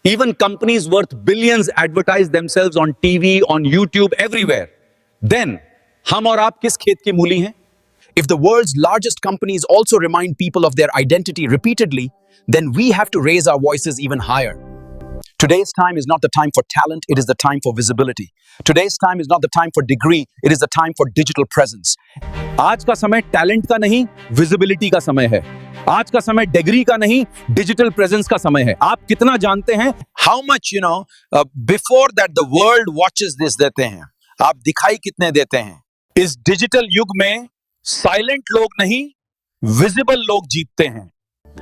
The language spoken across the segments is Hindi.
Even companies worth billions advertise themselves on TV, on YouTube, everywhere. Then, हम और आप किस खेत की मूली हैं? If the world's largest companies also remind people of their identity repeatedly, then we have to raise our voices even higher. Today's time is not the time for talent, it is the time for visibility. Today's time is not the time for degree, it is the time for digital presence. आज का समय टैलेंट का नहीं, विजिबिलिटी का समय है. आज का समय डिग्री का नहीं, डिजिटल प्रेजेंस का समय है. आप कितना जानते हैं? How much, before that the world watches this देते हैं. आप दिखाई कितने देते हैं? इस डिजिटल युग में साइलेंट लोग नहीं, विजिबल लोग जीतते हैं.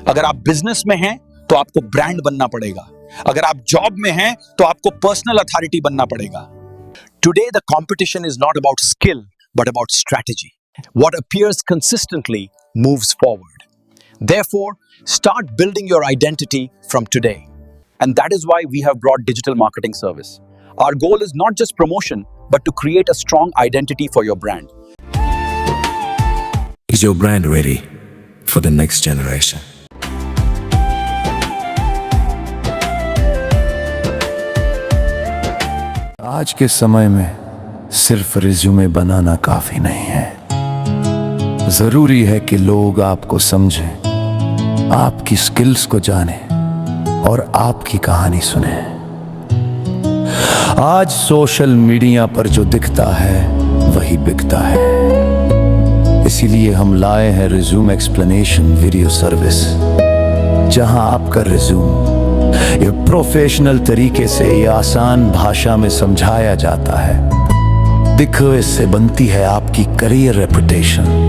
अगर आप बिजनेस में हैं तो आपको ब्रांड बनना पड़ेगा. अगर आप जॉब में हैं तो आपको पर्सनल अथॉरिटी बनना पड़ेगा. Today the competition is not about skill but about strategy. What appears consistently moves forward. Therefore, start building your identity from today. And that is why we have brought digital marketing service. Our goal is not just promotion but to create a strong identity for your brand. Is your brand ready for the next generation? आज के समय में सिर्फ रिज्यूमे बनाना काफी नहीं है. जरूरी है कि लोग आपको समझें, आपकी स्किल्स को जानें और आपकी कहानी सुने. आज सोशल मीडिया पर जो दिखता है वही बिकता है. इसीलिए हम लाए हैं रिज्यूम एक्सप्लेनेशन वीडियो सर्विस, जहां आपका रिज्यूम ये प्रोफेशनल तरीके से ये आसान भाषा में समझाया जाता है. देखो, इससे बनती है आपकी करियर रेपुटेशन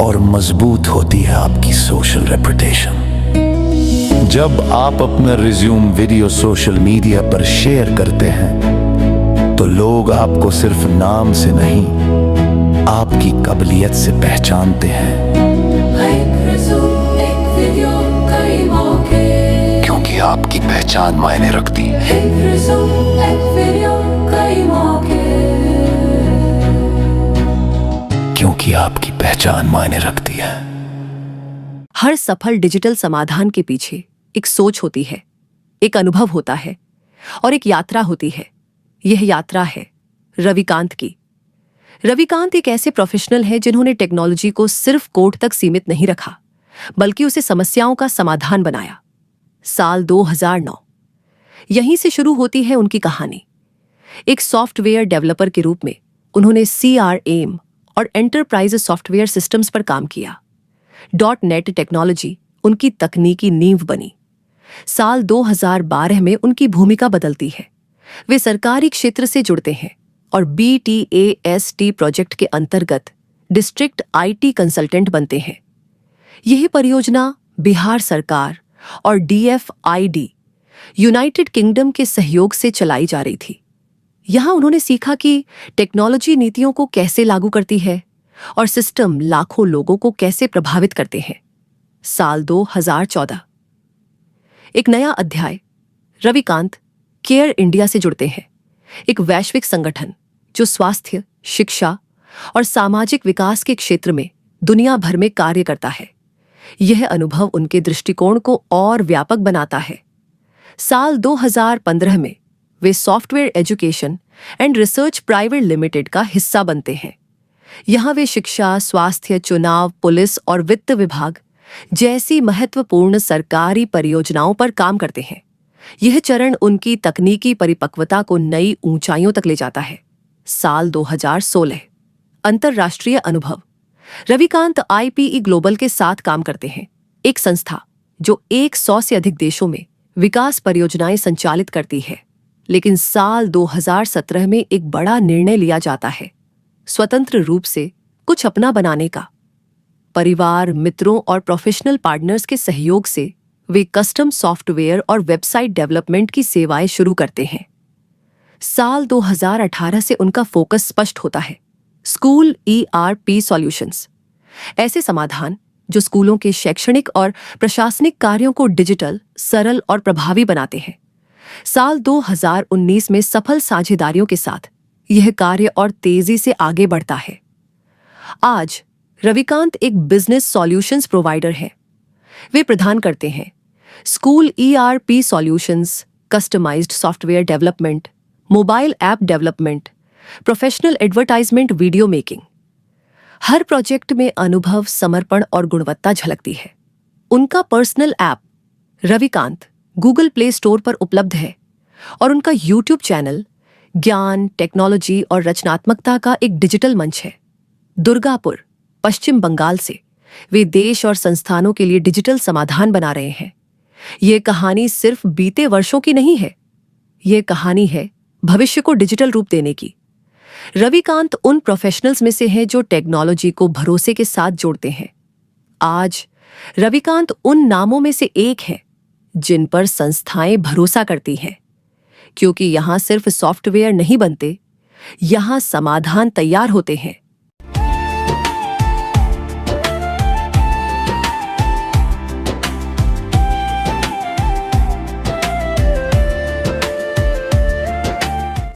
और मजबूत होती है आपकी सोशल रेपुटेशन. जब आप अपना रिज्यूम वीडियो सोशल मीडिया पर शेयर करते हैं तो लोग आपको सिर्फ नाम से नहीं, आपकी काबिलियत से पहचानते हैं. क्योंकि आपकी पहचान मायने रखती है. क्योंकि आपकी पहचान मायने रखती है. हर सफल डिजिटल समाधान के पीछे एक सोच होती है, एक अनुभव होता है और एक यात्रा होती है. यह यात्रा है रविकांत की. रविकांत एक ऐसे प्रोफेशनल हैं जिन्होंने टेक्नोलॉजी को सिर्फ कोड तक सीमित नहीं रखा, बल्कि उसे समस्याओं का समाधान बनाया. साल 2009, यहीं से शुरू होती है उनकी कहानी. एक सॉफ्टवेयर डेवलपर के रूप में उन्होंने CRM और एंटरप्राइज सॉफ्टवेयर सिस्टम्स पर काम किया. .NET टेक्नोलॉजी उनकी तकनीकी नींव बनी. साल 2012 में उनकी भूमिका बदलती है. वे सरकारी क्षेत्र से जुड़ते हैं और BTAST प्रोजेक्ट के अंतर्गत डिस्ट्रिक्ट IT कंसल्टेंट बनते हैं. यह परियोजना बिहार सरकार और DFID यूनाइटेड किंगडम के सहयोग से चलाई जा रही थी. यहां उन्होंने सीखा कि टेक्नोलॉजी नीतियों को कैसे लागू करती है और सिस्टम लाखों लोगों को कैसे प्रभावित करते हैं. साल 2014, एक नया अध्याय. रविकांत केयर इंडिया से जुड़ते हैं, एक वैश्विक संगठन जो स्वास्थ्य, शिक्षा और सामाजिक विकास के क्षेत्र में दुनिया भर में कार्य करता है. यह अनुभव उनके दृष्टिकोण को और व्यापक बनाता है. साल 2015 में वे software education and research private limited का हिस्सा बनते हैं. यहां वे शिक्षा, स्वास्थ्य, चुनाव, पुलिस और वित्त विभाग जैसी महत्वपूर्ण सरकारी परियोजनाओं पर काम करते हैं. यह चरण उनकी तकनीकी परिपक्वता को नई ऊंचाइयों तक ले जाता है. साल 2016, अंतर्राष्ट्रीय अनुभव. रविकांत IPE ग्लोबल के साथ काम करते हैं, एक संस्था जो 100 से अधिक देशों में विकास परियोजनाएं संचालित करती है. लेकिन साल 2017 में एक बड़ा निर्णय लिया जाता है, स्वतंत्र रूप से कुछ अपना बनाने का. परिवार, मित्रों और प्रोफेशनल पार्टनर्स के सहयोग से वे कस्टम सॉफ्टवेयर और वेबसाइट डेवलपमेंट की सेवाएं शुरू करते हैं. साल 2018 से उनका फोकस स्पष्ट होता है, स्कूल ERP सॉल्यूशंस, ऐसे समाधान जो स्कूलों के शैक्षणिक और प्रशासनिक कार्यों को डिजिटल, सरल और प्रभावी बनाते हैं. साल 2019 में सफल साझेदारियों के साथ यह कार्य और तेजी से आगे बढ़ता है. आज रविकांत एक बिजनेस सॉल्यूशंस प्रोवाइडर हैं. वे प्रदान करते हैं school ERP solutions, customized software development, mobile app development, professional advertisement, video making. हर प्रोजेक्ट में अनुभव, समर्पण और गुणवत्ता झलकती है। उनका personal app Ravikant Google play store पर उपलब्ध है और उनका YouTube चैनल ज्ञान, टेक्नोलॉजी और रचनात्मकता का एक डिजिटल मंच है। दुर्गापुर, पश्चिम बंगाल से वे देश और संस्थानों के लिए डिजिटल समाधान बना रहे हैं। ये कहानी सिर्फ बीते वर्षों की नहीं है, ये कहानी है भविष्य को डिजिटल रूप देने की। रविकांत उन प्रोफेशनल्स में से हैं जो टेक्नोलॉजी को भरोसे के साथ जोड़ते हैं। आज रविकांत उन नामों में से एक है जिन पर संस्थाएं भरोसा करती हैं, क्योंकि यहां सिर्फ सॉफ्टवेयर नहीं बनते, यहां समाधान तैयार होते हैं।